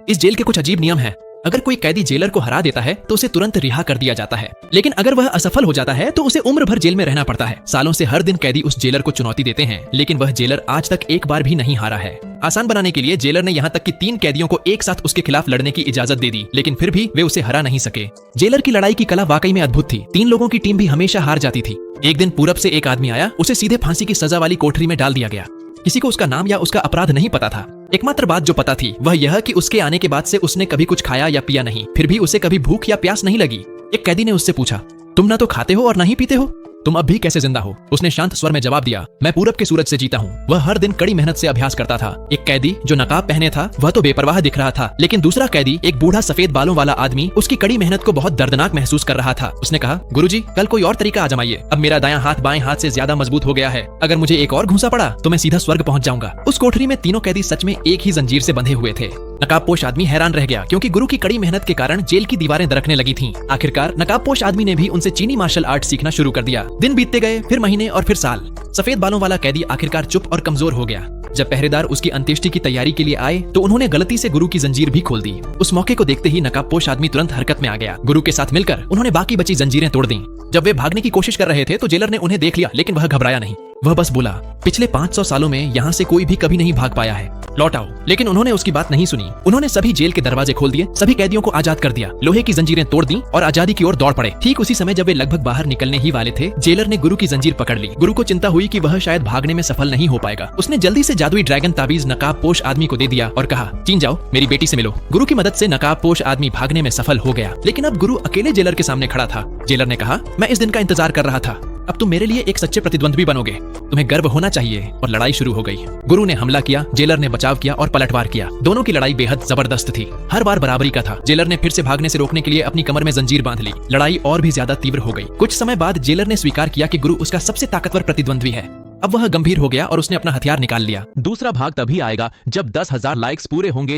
इस जेल के कुछ अजीब नियम हैं। अगर कोई कैदी जेलर को हरा देता है तो उसे तुरंत रिहा कर दिया जाता है, लेकिन अगर वह असफल हो जाता है तो उसे उम्र भर जेल में रहना पड़ता है। सालों से हर दिन कैदी उस जेलर को चुनौती देते हैं, लेकिन वह जेलर आज तक एक बार भी नहीं हारा है। आसान बनाने के लिए जेलर ने यहाँ तक कि 3 कैदियों को एक साथ उसके खिलाफ लड़ने की इजाजत दे दी, लेकिन फिर भी वे उसे हरा नहीं सके। जेलर की लड़ाई की कला वाकई में अद्भुत थी। 3 लोगों की टीम भी हमेशा हार जाती थी। एक दिन पूरब से एक आदमी आया, उसे सीधे फांसी की सजा वाली कोठरी में डाल दिया गया। किसी को उसका नाम या उसका अपराध नहीं पता था। एकमात्र बात जो पता थी वह यह कि उसके आने के बाद से उसने कभी कुछ खाया या पिया नहीं, फिर भी उसे कभी भूख या प्यास नहीं लगी। एक कैदी ने उससे पूछा, तुम ना तो खाते हो और ना ही पीते हो, तुम अब भी कैसे जिंदा हो? उसने शांत स्वर में जवाब दिया, मैं पूरब के सूरज से जीता हूँ। वह हर दिन कड़ी मेहनत से अभ्यास करता था। एक कैदी जो नकाब पहने था वह तो बेपरवाह दिख रहा था, लेकिन दूसरा कैदी, एक बूढ़ा सफेद बालों वाला आदमी, उसकी कड़ी मेहनत को बहुत दर्दनाक महसूस कर रहा था। उसने कहा, गुरुजी, कल कोई और तरीका आजमाइए। अब मेरा दायां हाथ बाएं हाथ से ज्यादा मजबूत हो गया है। अगर मुझे एक और घूंसा पड़ा तो मैं सीधा स्वर्ग पहुंच जाऊंगा। उस कोठरी में तीनों कैदी सच में एक ही जंजीर से बंधे हुए थे। नकाबपोश आदमी हैरान रह गया, क्योंकि गुरु की कड़ी मेहनत के कारण जेल की दीवारें दरकने लगी थीं। आखिरकार नकाबपोश आदमी ने भी उनसे चीनी मार्शल आर्ट सीखना शुरू कर दिया। दिन बीतते गए, फिर महीने और फिर साल। सफेद बालों वाला कैदी आखिरकार चुप और कमजोर हो गया। जब पहरेदार उसकी अंत्येष्टि की तैयारी के लिए आए तो उन्होंने गलती से गुरु की जंजीर भी खोल दी। उस मौके को देखते ही नकाबपोश आदमी तुरंत हरकत में आ गया। गुरु के साथ मिलकर उन्होंने बाकी बची जंजीरें तोड़ दी। जब वे भागने की कोशिश कर रहे थे तो जेलर ने उन्हें देख लिया, लेकिन वह घबराया नहीं। वह बस बोला, पिछले 500 सालों में यहाँ से कोई भी कभी नहीं भाग पाया है, लौट आओ। लेकिन उन्होंने उसकी बात नहीं सुनी। उन्होंने सभी जेल के दरवाजे खोल दिए, सभी कैदियों को आजाद कर दिया, लोहे की जंजीरें तोड़ दी और आजादी की ओर दौड़ पड़े। ठीक उसी समय जब वे लगभग बाहर निकलने ही वाले थे, जेलर ने गुरु की जंजीर पकड़ ली। गुरु को चिंता हुई कि वह शायद भागने में सफल नहीं हो पाएगा। उसने जल्दी से जादुई ड्रैगन ताबीज नकाबपोश आदमी को दे दिया और कहा, चीन जाओ, मेरी बेटी से मिलो। गुरु की मदद से नकाबपोश आदमी भागने में सफल हो गया, लेकिन अब गुरु अकेले जेलर के सामने खड़ा था। जेलर ने कहा, मैं इस दिन का इंतजार कर रहा था। अब तुम मेरे लिए एक सच्चे प्रतिद्वंद्वी बनोगे। तुम्हें गर्व होना चाहिए। और लड़ाई शुरू हो गई। गुरु ने हमला किया, जेलर ने बचाव किया और पलटवार किया। दोनों की लड़ाई बेहद जबरदस्त थी। हर बार बराबरी का था। जेलर ने फिर से भागने से रोकने के लिए अपनी कमर में जंजीर बांध ली। लड़ाई और भी ज्यादा तीव्र हो गई। कुछ समय बाद जेलर ने स्वीकार किया कि गुरु उसका सबसे ताकतवर प्रतिद्वंद्वी है। अब वह गंभीर हो गया और उसने अपना हथियार निकाल लिया। दूसरा भाग तभी आएगा जब 10,000 लाइक्स पूरे होंगे।